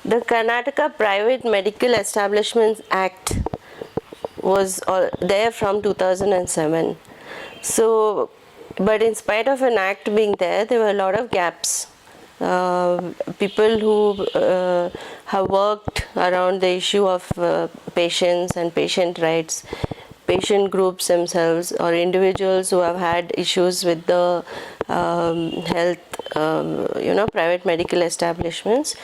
The Karnataka Private Medical Establishments Act was there from 2007. So, but in spite of an act being there were a lot of gaps. People who have worked around the issue of patients and patient rights, patient groups themselves, or individuals who have had issues with the health, private medical establishments,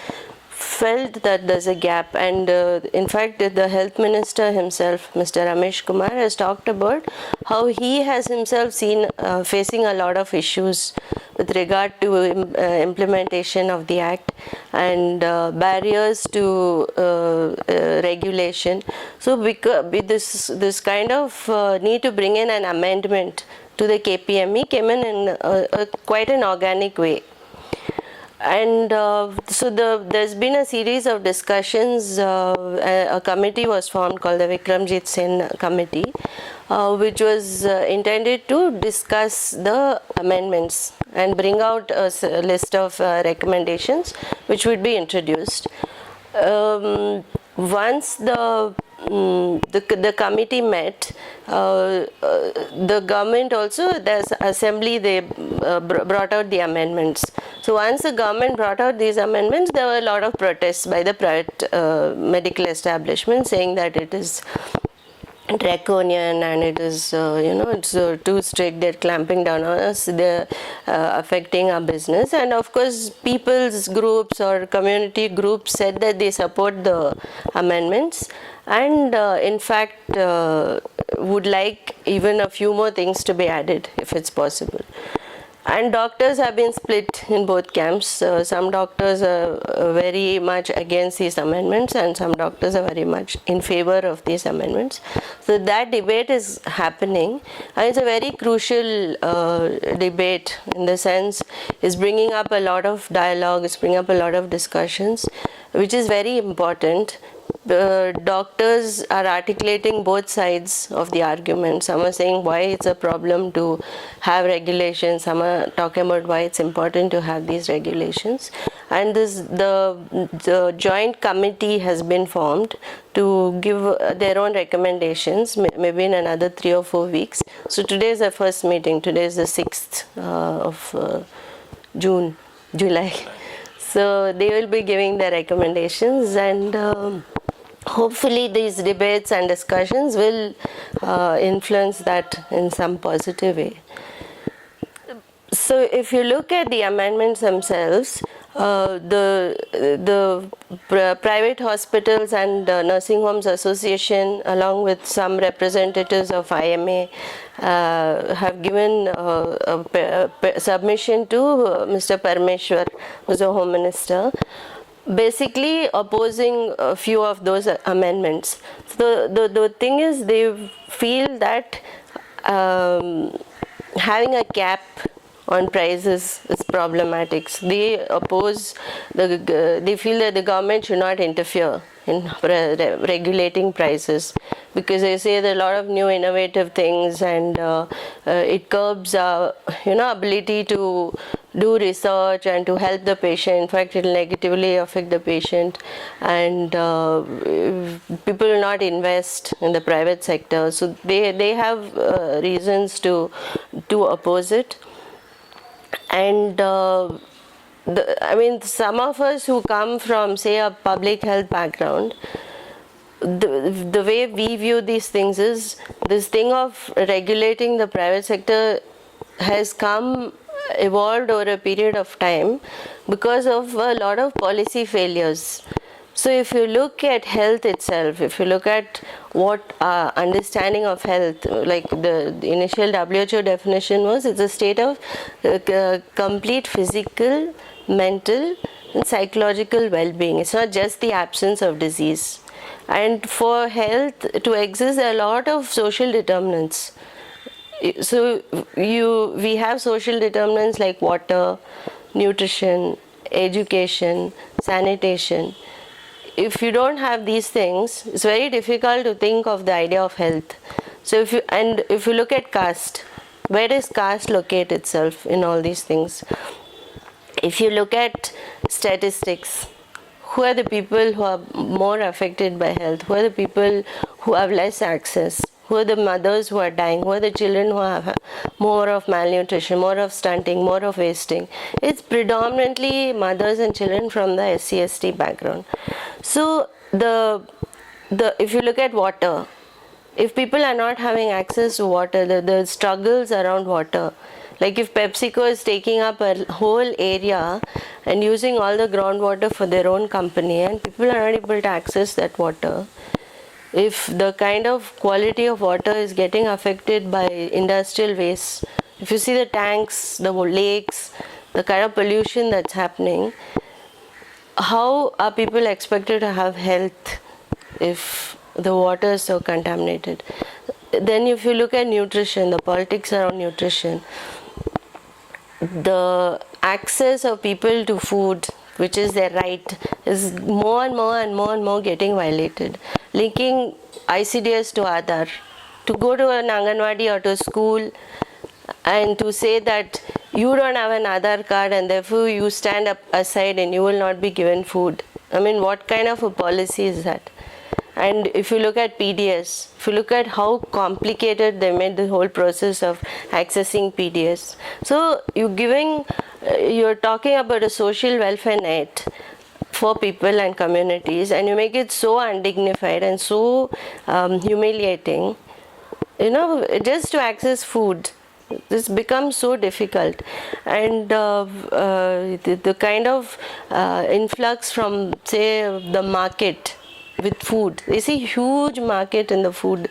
felt that there's a gap. And in fact, the health minister himself, Mr. Ramesh Kumar, has talked about how he has himself seen facing a lot of issues with regard to implementation of the act and barriers to regulation. So with this kind of need to bring in an amendment to the KPME came in quite an organic way. And so there's been a series of discussions. A committee was formed called the Vikramjit Sen Committee, which was intended to discuss the amendments and bring out a list of recommendations which would be introduced. Once the committee met, the government also, the assembly, they brought out the amendments. So once the government brought out these amendments, there were a lot of protests by the private medical establishments saying that it is draconian and it is it's too strict, they're clamping down on us, they're affecting our business. And of course people's groups or community groups said that they support the amendments and in fact would like even a few more things to be added if it's possible. And doctors have been split in both camps. Some doctors are very much against these amendments and some doctors are very much in favor of these amendments. So that debate is happening and it's a very crucial debate in the sense it's bringing up a lot of dialogue, it's bringing up a lot of discussions, which is very important. Doctors are articulating both sides of the argument. Some are saying why it's a problem to have regulations, some are talking about why it's important to have these regulations. And the joint committee has been formed to give their own recommendations, maybe in another 3 or 4 weeks. So today is the first meeting, today is the 6th of July. So they will be giving their recommendations and hopefully these debates and discussions will influence that in some positive way. So if you look at the amendments themselves, the Private Hospitals and Nursing Homes Association along with some representatives of IMA have given a submission to Mr. Parameshwar, who's the Home Minister, basically opposing a few of those amendments. So the thing is they feel that having a cap on prices is problematic. So they oppose, they feel that the government should not interfere in regulating prices because they say there are a lot of new innovative things and it curbs our ability to do research and to help the patient. In fact, it will negatively affect the patient and people will not invest in the private sector. So they have reasons to oppose it. And some of us who come from, say, a public health background, the way we view these things is this thing of regulating the private sector has evolved over a period of time because of a lot of policy failures. So if you look at health itself, if you look at what our understanding of health, like the initial WHO definition was, it's a state of complete physical, mental and psychological well-being. It's not just the absence of disease. And for health to exist, there are a lot of social determinants. So we have social determinants like water, nutrition, education, sanitation. If you don't have these things, it's very difficult to think of the idea of health. So if you look at caste, where does caste locate itself in all these things? If you look at statistics, who are the people who are more affected by health? Who are the people who have less access? Who are the mothers who are dying? Who are the children who have more of malnutrition, more of stunting, more of wasting? It's predominantly mothers and children from the SC/ST background. So if you look at water, if people are not having access to water, the struggles around water, like if PepsiCo is taking up a whole area and using all the groundwater for their own company, and people are not able to access that water, if the kind of quality of water is getting affected by industrial waste, if you see the tanks, the lakes, the kind of pollution that's happening, how are people expected to have health if the water is so contaminated? Then if you look at nutrition, the politics around nutrition, the access of people to food, which is their right, is more and more getting violated. Linking ICDS to Aadhaar, to go to an Anganwadi or to a school and to say that you don't have an Aadhaar card and therefore you stand up aside and you will not be given food. I mean, what kind of a policy is that? And if you look at PDS, if you look at how complicated they made the whole process of accessing PDS. So you're talking about a social welfare net for people and communities, and you make it so undignified and so humiliating, just to access food. This becomes so difficult, and the kind of influx from, say, the market with food. They see huge market in the food,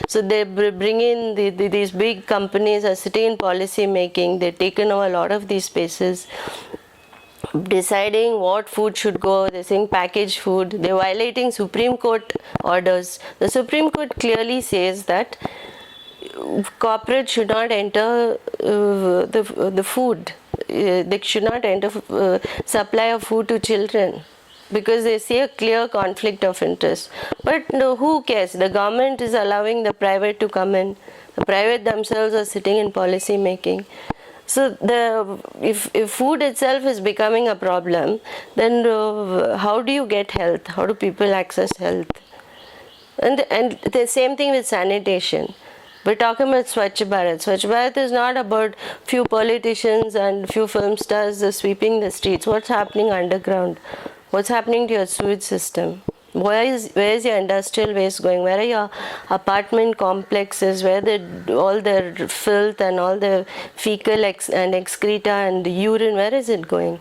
so they bring in these big companies are sitting in policy making. They've taken over a lot of these spaces, deciding what food should go. They're saying packaged food. They're violating Supreme Court orders. The Supreme Court clearly says that corporate should not enter the food. They should not enter supply of food to children, because they see a clear conflict of interest. But no, who cares? The government is allowing the private to come in. The private themselves are sitting in policy making. So if food itself is becoming a problem, then how do you get health? How do people access health? And the same thing with sanitation. We're talking about Swachh Bharat. Swachh Bharat is not about few politicians and few film stars sweeping the streets. What's happening underground? What's happening to your sewage system? Where is your industrial waste going? Where are your apartment complexes? Where all the filth and all the fecal and excreta and urine, where is it going?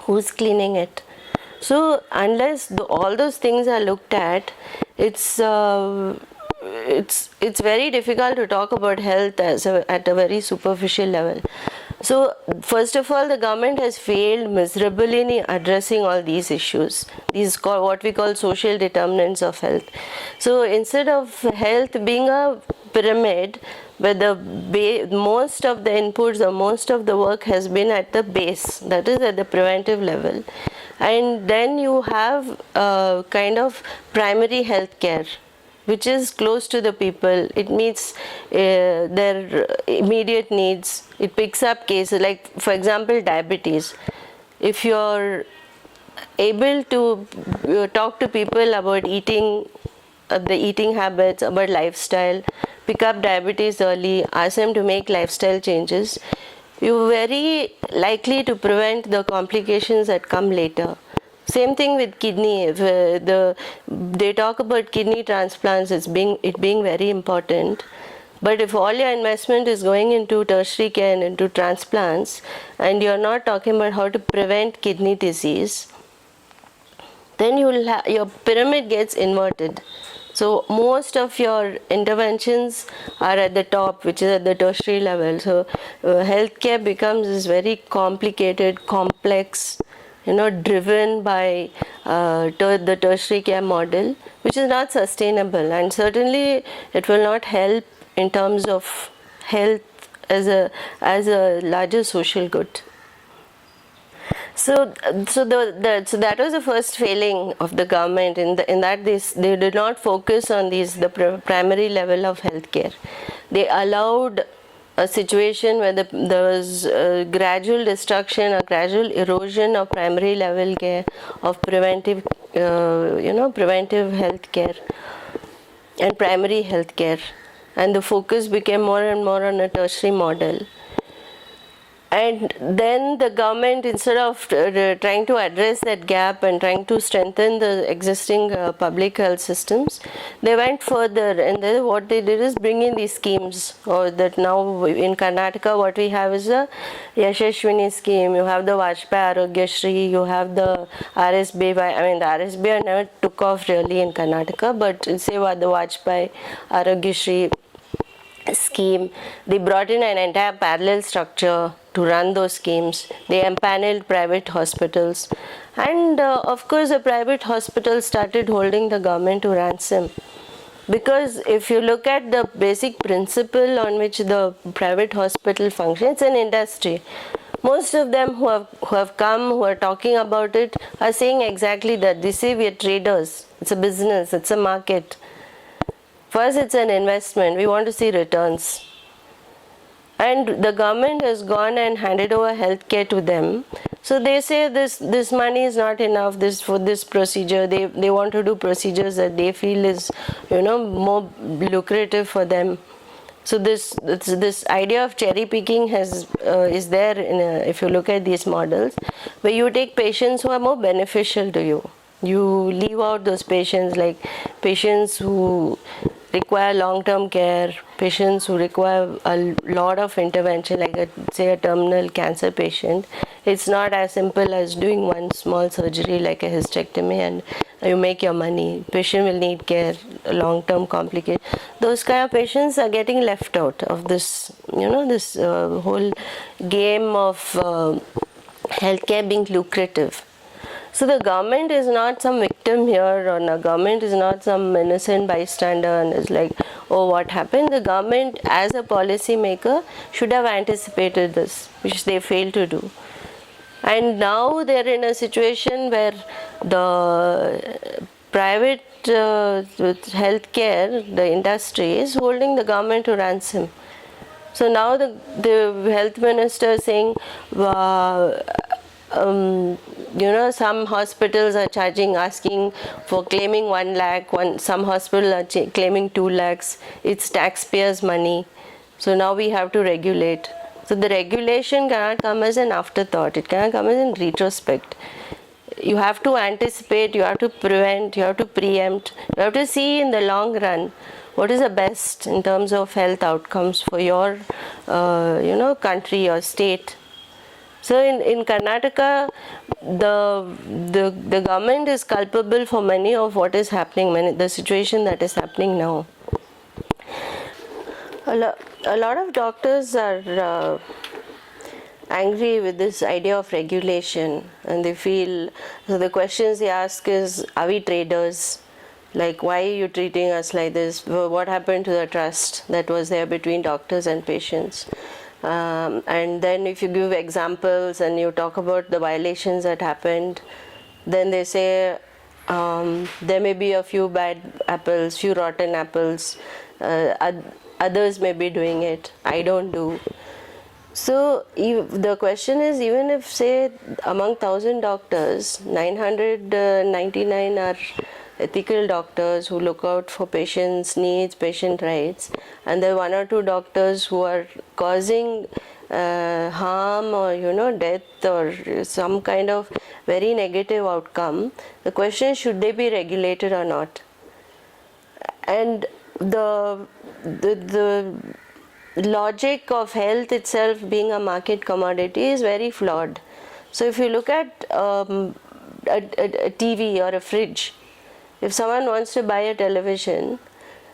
Who's cleaning it? So unless all those things are looked at, it's very difficult to talk about health at a very superficial level. So first of all, the government has failed miserably in addressing all these issues. These are what we call social determinants of health. So instead of health being a pyramid where most of the inputs or most of the work has been at the base, that is at the preventive level, and then you have kind of primary health care, which is close to the people. It meets their immediate needs. It picks up cases like, for example, diabetes. If you're able to talk to people about eating, the eating habits, about lifestyle, pick up diabetes early, ask them to make lifestyle changes, you're very likely to prevent the complications that come later. Same thing with kidney. They talk about kidney transplants as being very important. But if all your investment is going into tertiary care and into transplants, and you're not talking about how to prevent kidney disease, then your pyramid gets inverted. So most of your interventions are at the top, which is at the tertiary level. So healthcare becomes this very complicated, complex, driven by the tertiary care model, which is not sustainable, and certainly it will not help in terms of health as a larger social good. So that was the first failing of the government in that they did not focus on the primary level of healthcare. They allowed a situation where there was gradual destruction or gradual erosion of primary level care, of preventive, preventive health care and primary health care, and the focus became more and more on a tertiary model. And then the government, instead of trying to address that gap and trying to strengthen the existing public health systems, they went further, and then what they did is bring in these schemes. Or that now in Karnataka, what we have is the Yashaswini scheme. You have the Vajpayee Arogya Shri. You have the RSB. I mean, the RSB never took off really in Karnataka, but say what the Vajpayee Arogya Shri scheme, they brought in an entire parallel structure to run those schemes. They empaneled private hospitals, and of course the private hospitals started holding the government to ransom, because if you look at the basic principle on which the private hospital functions, it's an industry. Most of them who have come, who are talking about it, are saying exactly that. They say we are traders, it's a business, it's a market. First, it's an investment. We want to see returns. And the government has gone and handed over healthcare to them. So they say this money is not enough for this procedure. They want to do procedures that they feel is more lucrative for them. So this idea of cherry picking is there if you look at these models, where you take patients who are more beneficial to you. You leave out those patients, like patients who require long-term care, patients who require a lot of intervention, like say a terminal cancer patient. It's not as simple as doing one small surgery like a hysterectomy and you make your money. Patient will need care, long-term complicated. Those kind of patients are getting left out of this, this whole game of healthcare being lucrative. So the government is not some victim here, or the government is not some innocent bystander and is like, oh, what happened? The government, as a policy maker, should have anticipated this, which they failed to do. And now they're in a situation where the private healthcare, the industry, is holding the government to ransom. So now the health minister is saying, some hospitals are asking for claiming 1 lakh, some hospitals are claiming 2 lakhs. It's taxpayers' money. So now we have to regulate. So the regulation cannot come as an afterthought. It cannot come as in retrospect. You have to anticipate, you have to prevent, you have to preempt, you have to see in the long run what is the best in terms of health outcomes for your, country or state. So in Karnataka, the government is culpable for many of what is happening, the situation that is happening now. A lot of doctors are angry with this idea of regulation, and they feel, so the questions they ask is, are we traders? Like, why are you treating us like this? What happened to the trust that was there between doctors and patients? And then if you give examples and you talk about the violations that happened, then they say there may be a few bad apples, few rotten apples, others may be doing it, I don't do. So the question is, even if say among 1,000 doctors, 999 are ethical doctors who look out for patients' needs, patient rights, and there are 1 or 2 doctors who are causing harm or death or some kind of very negative outcome, the question is, should they be regulated or not? And the logic of health itself being a market commodity is very flawed. So if you look at a TV or a fridge, if someone wants to buy a television,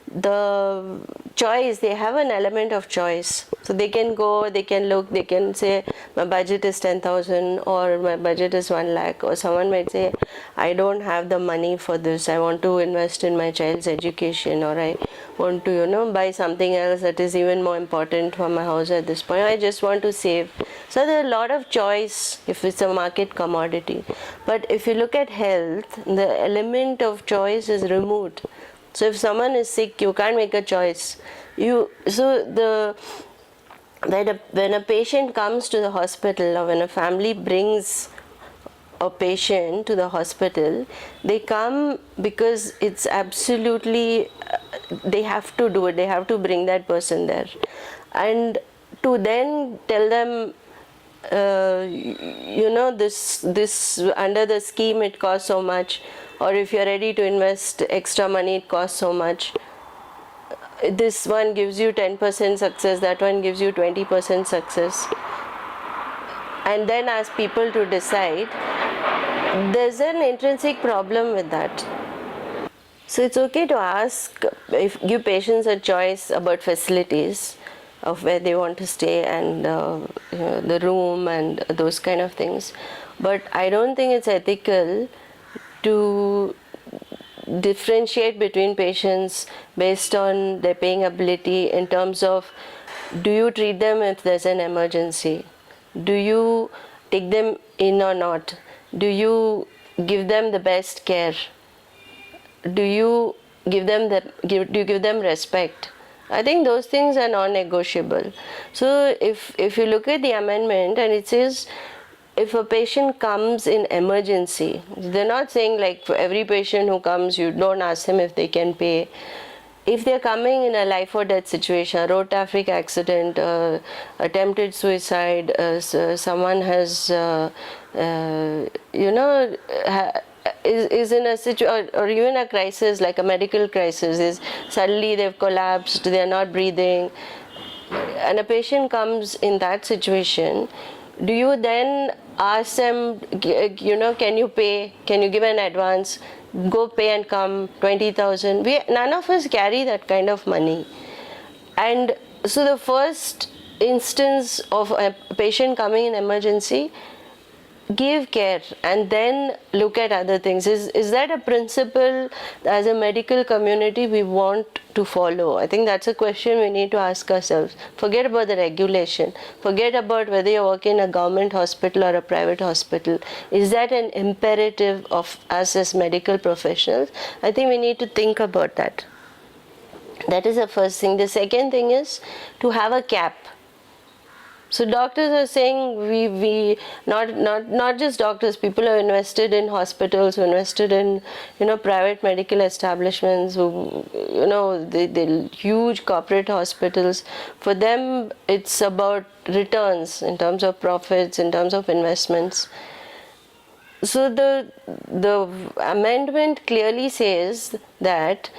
the choice, they have an element of choice. So they can go, they can look, they can say, my budget is 10,000 or my budget is 1 lakh, or someone might say, I don't have the money for this, I want to invest in my child's education, or I want to, buy something else that is even more important for my house at this point, I just want to save. So there are a lot of choice if it's a market commodity. But if you look at health, the element of choice is removed. So if someone is sick, you can't make a choice. So when a patient comes to the hospital, or when a family brings a patient to the hospital, they come because it's absolutely, they have to do it, they have to bring that person there. And to then tell them, this under the scheme it costs so much, or if you're ready to invest extra money it costs so much, this one gives you 10% success, that one gives you 20% success, and then ask people to decide, there's an intrinsic problem with that. So it's okay to ask, give patients a choice about facilities of where they want to stay, and the room and those kind of things. But I don't think it's ethical to differentiate between patients based on their paying ability, in terms of, do you treat them if there's an emergency? Do you take them in or not? Do you give them the best care? Do you give them respect? I think those things are non-negotiable. So if you look at the amendment, and it says, if a patient comes in emergency, they're not saying like for every patient who comes, you don't ask them if they can pay. If they're coming in a life or death situation, a road traffic accident, attempted suicide, someone has, is in a situation, or even a crisis like a medical crisis, is suddenly they've collapsed, they're not breathing, and a patient comes in that situation, do you then ask them, can you pay? Can you give an advance? Go pay and come, 20,000. None of us carry that kind of money. And so the first instance of a patient coming in emergency, give care and then look at other things. Is that a principle as a medical community we want to follow? I think that's a question we need to ask ourselves. Forget about the regulation. Forget about whether you work in a government hospital or a private hospital. Is that an imperative of us as medical professionals? I think we need to think about that. That is the first thing. The second thing is to have a cap. So doctors are saying, we not just doctors, people who are invested in hospitals, who invested in private medical establishments, who the huge corporate hospitals. For them, it's about returns in terms of profits, in terms of investments. So the amendment clearly says that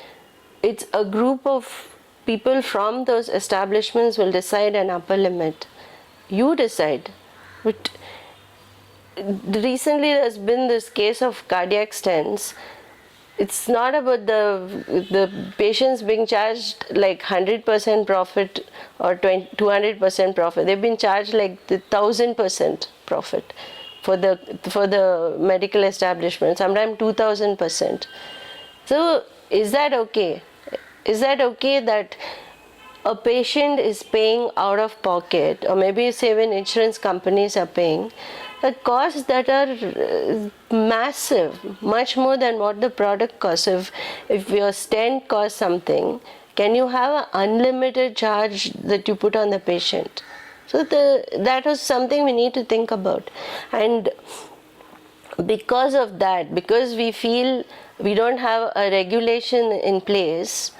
it's a group of people from those establishments will decide an upper limit. You decide. But recently there's been this case of cardiac stents. It's not about the patients being charged like 100% profit or 200% profit. They've been charged like the 1,000% profit for the medical establishment, sometimes 2,000%. So is that okay? Is that okay that a patient is paying out of pocket, or maybe say when insurance companies are paying, the costs that are massive, much more than what the product costs? If your stent costs something, can you have an unlimited charge that you put on the patient? So that was something we need to think about. And because of that, because we feel we don't have a regulation in place,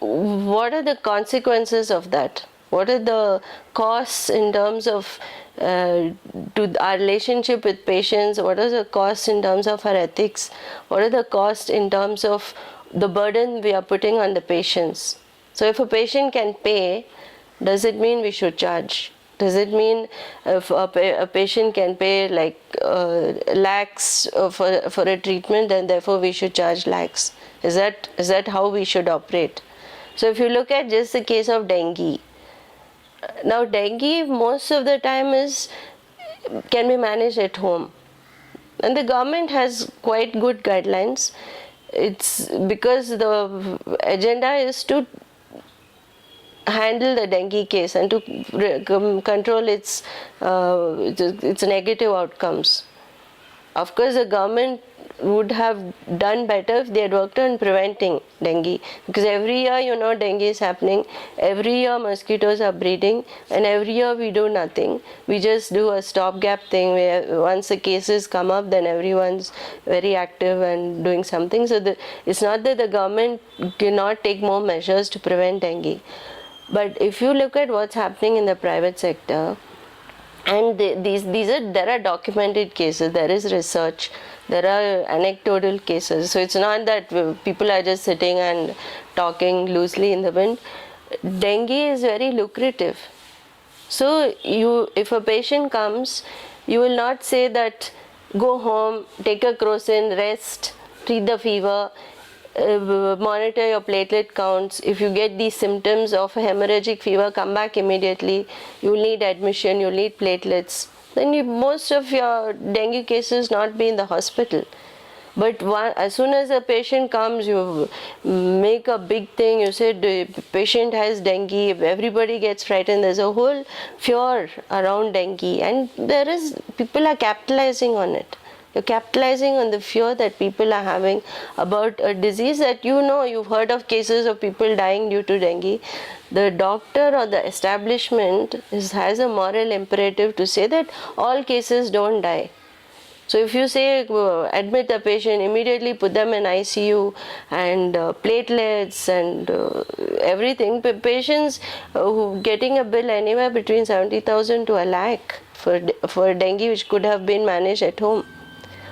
what are the consequences of that? What are the costs in terms of to our relationship with patients? What are the costs in terms of our ethics? What are the costs in terms of the burden we are putting on the patients? So if a patient can pay, does it mean we should charge? Does it mean if a patient can pay like lakhs for a treatment, and therefore we should charge lakhs? Is that how we should operate? So if you look at just the case of dengue, now dengue most of the time can be managed at home, and the government has quite good guidelines. It's because the agenda is to handle the dengue case and to control its negative outcomes. Of course, the government would have done better if they had worked on preventing dengue. Because every year, dengue is happening. Every year mosquitoes are breeding, and every year we do nothing. We just do a stopgap thing where once the cases come up, then everyone's very active and doing something. So it's not that the government cannot take more measures to prevent dengue. But if you look at what's happening in the private sector, and there are documented cases, there is research, there are anecdotal cases. So it's not that people are just sitting and talking loosely in the wind. Dengue is very lucrative. So if a patient comes, you will not say that go home, take a crocin, rest, treat the fever, monitor your platelet counts. If you get these symptoms of a hemorrhagic fever, come back immediately. You'll need admission, you'll need platelets. Then most of your dengue cases not be in the hospital. But as soon as a patient comes, you make a big thing. You say the patient has dengue. Everybody gets frightened. There's a whole fear around dengue, and people are capitalizing on it. You're capitalizing on the fear that people are having about a disease that you've heard of cases of people dying due to dengue. The doctor or the establishment has a moral imperative to say that all cases don't die. So if you say admit the patient, immediately put them in ICU and platelets and everything, patients who getting a bill anywhere between 70,000 to a lakh for dengue, which could have been managed at home.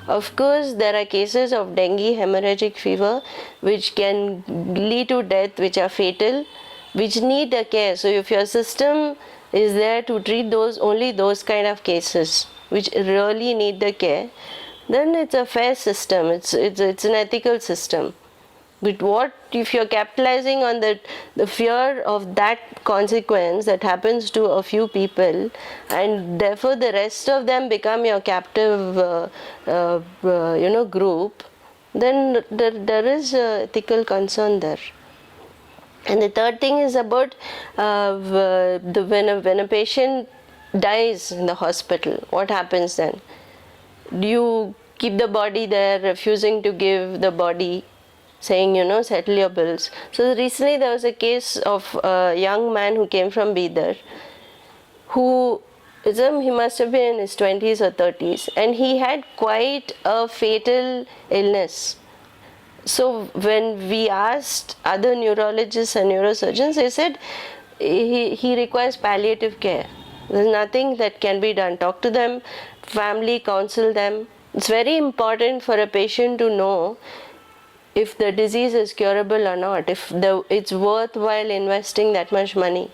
Of course, there are cases of dengue hemorrhagic fever which can lead to death, which are fatal, which need a care. So if your system is there to treat only those kind of cases which really need the care, then it's a fair system. It's an ethical system. But what if you're capitalizing on the fear of that consequence that happens to a few people, and therefore the rest of them become your captive group, then there is ethical concern there. And the third thing is about when a patient dies in the hospital, what happens then? Do you keep the body there, refusing to give the body, saying, settle your bills? So recently there was a case of a young man who came from Bidar, he must have been in his 20s or 30s, and he had quite a fatal illness. So when we asked other neurologists and neurosurgeons, they said he requires palliative care. There's nothing that can be done. Talk to them, family, counsel them. It's very important for a patient to know if the disease is curable or not, if it's worthwhile investing that much money.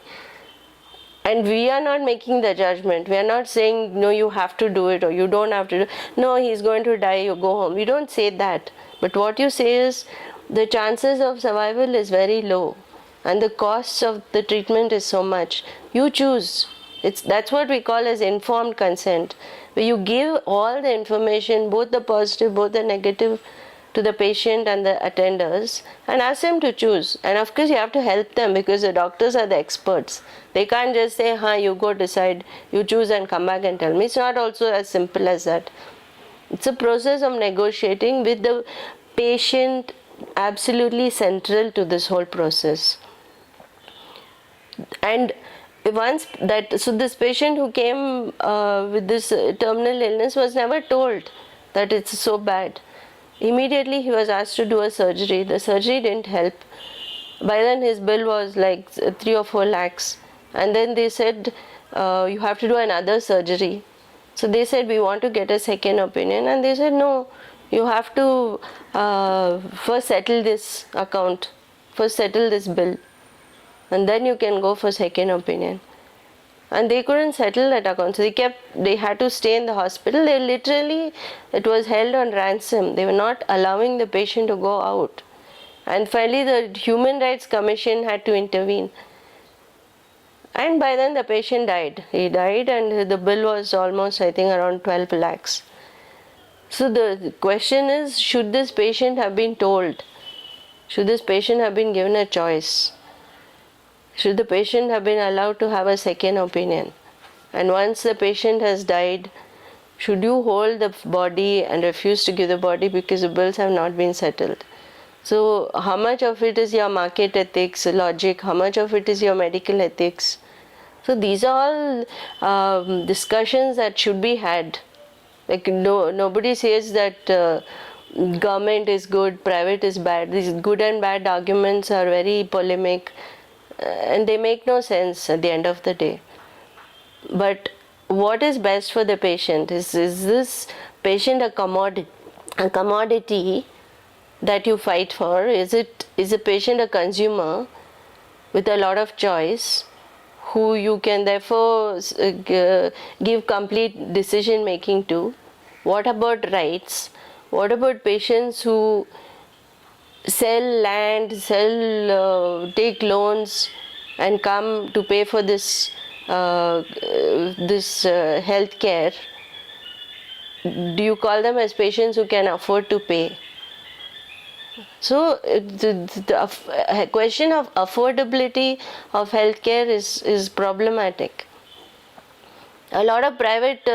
And we are not making the judgment. We are not saying, no, you have to do it or you don't have to do it. No, he's going to die, you go home. We don't say that. But what you say is the chances of survival is very low and the costs of the treatment is so much. You choose. That's what we call as informed consent, where you give all the information, both the positive, both the negative, to the patient and the attenders and ask them to choose. And of course you have to help them because the doctors are the experts. They can't just say, you go decide, you choose and come back and tell me. It's not also as simple as that. It's a process of negotiating with the patient absolutely central to this whole process. And so this patient who came with this terminal illness was never told that it's so bad. Immediately he was asked to do a surgery. The surgery didn't help. By then his bill was like 3 or 4 lakhs. And then they said, you have to do another surgery. So they said, we want to get a second opinion. And they said, no, you have to first settle this account, first settle this bill. And then you can go for second opinion. And they couldn't settle that account. So they had to stay in the hospital. It was held on ransom. They were not allowing the patient to go out. And finally the Human Rights Commission had to intervene. And by then the patient died. He died and the bill was almost, I think, around 12 lakhs. So the question is, should this patient have been told? Should this patient have been given a choice? Should the patient have been allowed to have a second opinion? And once the patient has died, should you hold the body and refuse to give the body because the bills have not been settled? So how much of it is your market ethics, logic? How much of it is your medical ethics? So these are all discussions that should be had. Like nobody says that government is good, private is bad. These good and bad arguments are very polemic, and they make no sense at the end of the day. But what is best for the patient? Is this patient a commodity that you fight for? Is a patient a consumer with a lot of choice, who you can therefore give complete decision making to? What about rights? What about patients who sell land, take loans, and come to pay for this health care? Do you call them as patients who can afford to pay? So the question of affordability of healthcare is problematic. A lot of private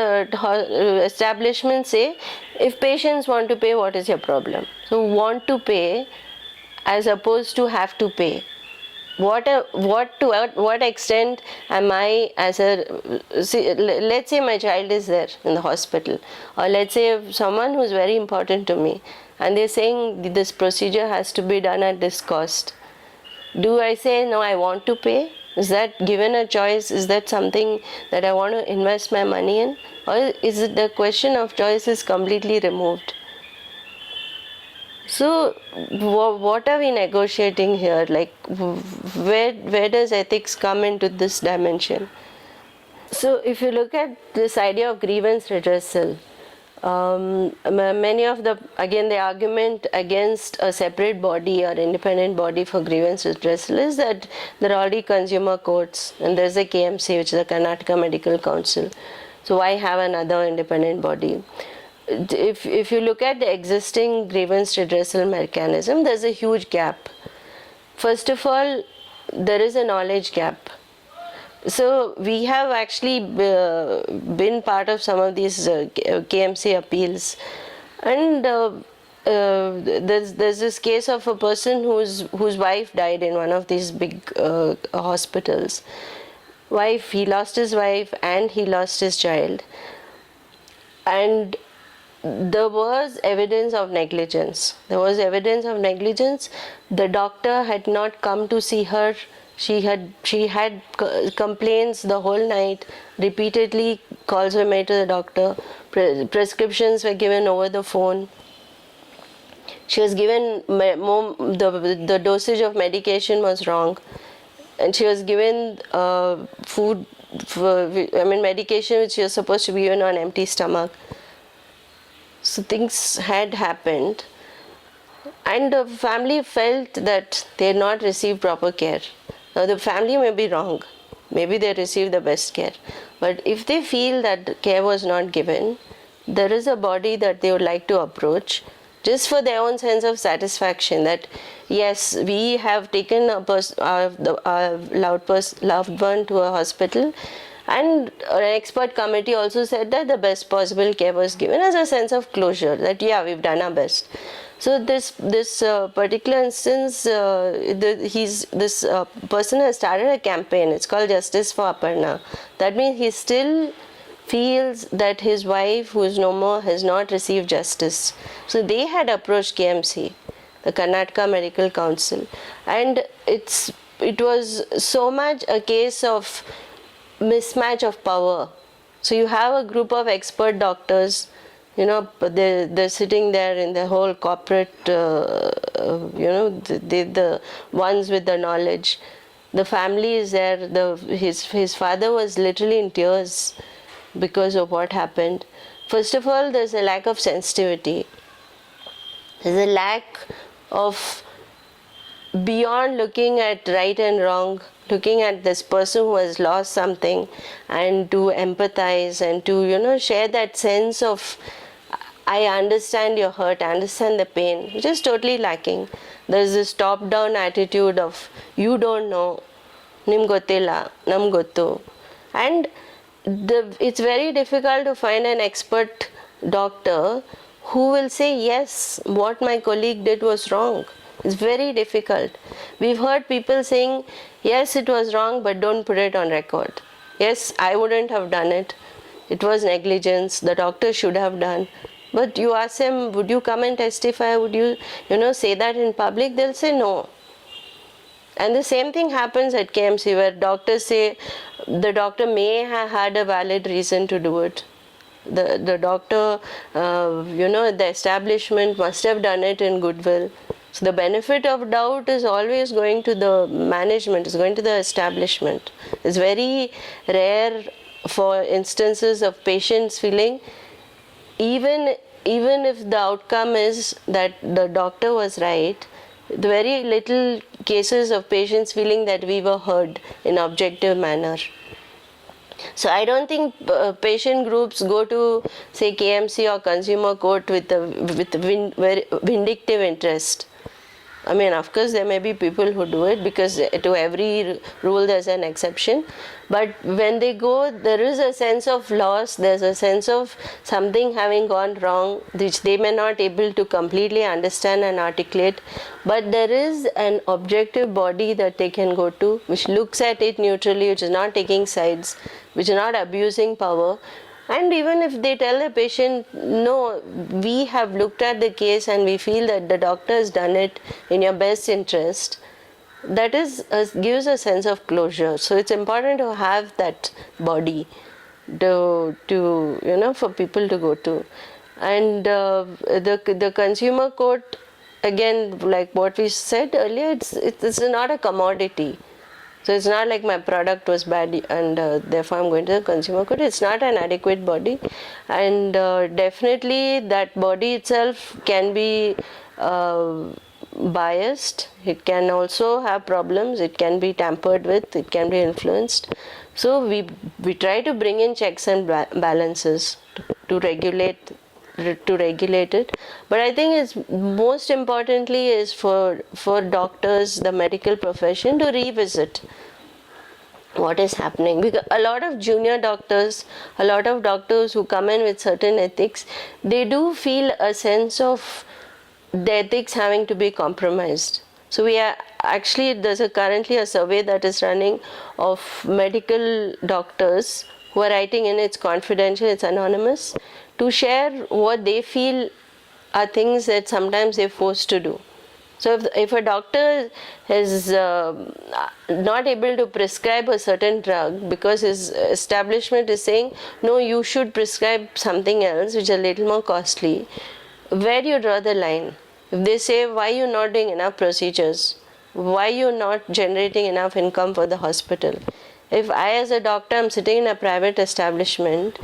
establishments say, if patients want to pay, what is your problem? So want to pay as opposed to have to pay. To what extent am I as a, let's say my child is there in the hospital, or let's say someone who's very important to me, and they're saying this procedure has to be done at this cost. Do I say, no, I want to pay? Is that given a choice? Is that something that I want to invest my money in? Or is it the question of choice is completely removed? So what are we negotiating here? Like, where does ethics come into this dimension? So if you look at this idea of grievance redressal, many of the argument against a separate body or independent body for grievance redressal is that there are already consumer courts and there's a KMC, which is the Karnataka Medical Council. So why have another independent body? If you look at the existing grievance redressal mechanism, there's a huge gap. First of all, there is a knowledge gap. So we have actually been part of some of these KMC appeals, and there's this case of a person whose wife died in one of these big hospitals. He lost his wife and he lost his child, and there was evidence of negligence. The doctor had not come to see her. She had complaints the whole night. Repeatedly calls were made to the doctor. Prescriptions were given over the phone. She was given the dosage of medication was wrong, and she was given medication which she was supposed to be given on empty stomach. So things had happened, and the family felt that they had not received proper care. Now the family may be wrong, maybe they received the best care, but if they feel that care was not given, there is a body that they would like to approach just for their own sense of satisfaction, that yes, we have taken our loved one to a hospital, and an expert committee also said that the best possible care was given, as a sense of closure, that yeah, we've done our best. So this particular instance, this person has started a campaign. It's called Justice for Aparna. That means he still feels that his wife, who is no more, has not received justice. So they had approached KMC, the Karnataka Medical Council, and it was so much a case of mismatch of power. So you have a group of expert doctors, they're sitting there in the whole corporate, the ones with the knowledge. The family is there. His father was literally in tears because of what happened. First of all, there's a lack of sensitivity. There's a lack of, beyond looking at right and wrong, looking at this person who has lost something and to empathize and to share that sense of, I understand your hurt, I understand the pain, which is totally lacking. There's this top-down attitude of, you don't know, nim gottilla, nam gottu. And it's very difficult to find an expert doctor who will say, yes, what my colleague did was wrong. It's very difficult. We've heard people saying, yes, it was wrong, but don't put it on record. Yes, I wouldn't have done it. It was negligence. The doctor should have done. But you ask them, would you come and testify? Would you, say that in public? They'll say no. And the same thing happens at KMC, where doctors say the doctor may have had a valid reason to do it. The doctor, the establishment must have done it in goodwill. So the benefit of doubt is always going to the management, is going to the establishment. It's very rare for instances of patients feeling, even if the outcome is that the doctor was right, the very little cases of patients feeling that we were heard in objective manner. So I don't think patient groups go to, say, KMC or consumer court with vindictive interest. I mean, of course, there may be people who do it, because to every rule there's an exception. But when they go, there is a sense of loss, there's a sense of something having gone wrong, which they may not able to completely understand and articulate. But there is an objective body that they can go to, which looks at it neutrally, which is not taking sides, which is not abusing power. And even if they tell the patient, no, we have looked at the case and we feel that the doctor has done it in your best interest, that is gives a sense of closure. So it's important to have that body for people to go to. And the consumer court, again, like what we said earlier, it's not a commodity. So it's not like my product was bad and therefore I'm going to the consumer court. It's not an adequate body, and definitely that body itself can be biased. It can also have problems. It can be tampered with. It can be influenced. So we try to bring in checks and balances to regulate it. But I think it's most importantly is for doctors, the medical profession, to revisit what is happening, because a lot of junior doctors, a lot of doctors who come in with certain ethics, they do feel a sense of the ethics having to be compromised. So we are actually, there's currently a survey that is running of medical doctors who are writing in, it's confidential, it's anonymous, to share what they feel are things that sometimes they're forced to do. So if a doctor is not able to prescribe a certain drug because his establishment is saying, no, you should prescribe something else which is a little more costly, where do you draw the line? If they say, why are you not doing enough procedures? Why are you not generating enough income for the hospital? If I as a doctor am sitting in a private establishment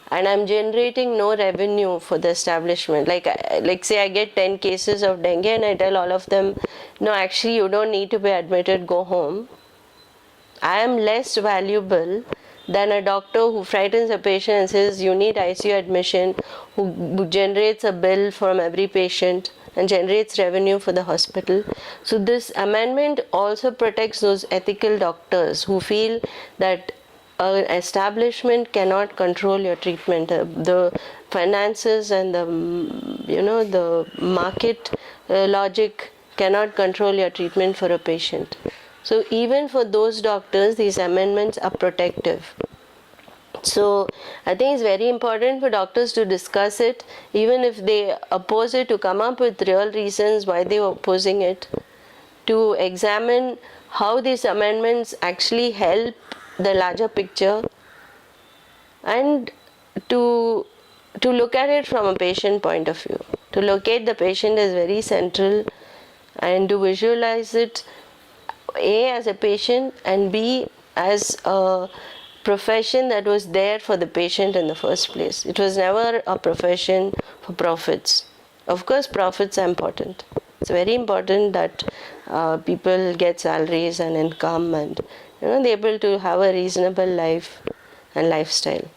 and I'm generating no revenue for the establishment, like say I get 10 cases of dengue and I tell all of them, no, actually you don't need to be admitted, go home, I am less valuable than a doctor who frightens a patient and says you need ICU admission, who generates a bill from every patient and generates revenue for the hospital. So this amendment also protects those ethical doctors who feel that an establishment cannot control your treatment. The finances and the market logic cannot control your treatment for a patient. So even for those doctors, these amendments are protective. So I think it's very important for doctors to discuss it, even if they oppose it, to come up with real reasons why they were opposing it, to examine how these amendments actually help the larger picture, and to look at it from a patient point of view, to locate the patient as very central, and to visualize it A as a patient and B as a profession that was there for the patient in the first place. It was never a profession for profits. Of course, profits are important. It's very important that people get salaries and income and they're able to have a reasonable life and lifestyle.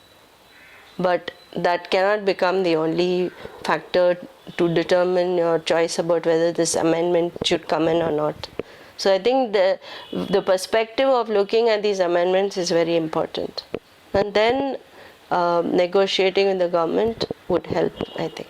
But that cannot become the only factor to determine your choice about whether this amendment should come in or not. So I think the perspective of looking at these amendments is very important. and then negotiating with the government would help, I think.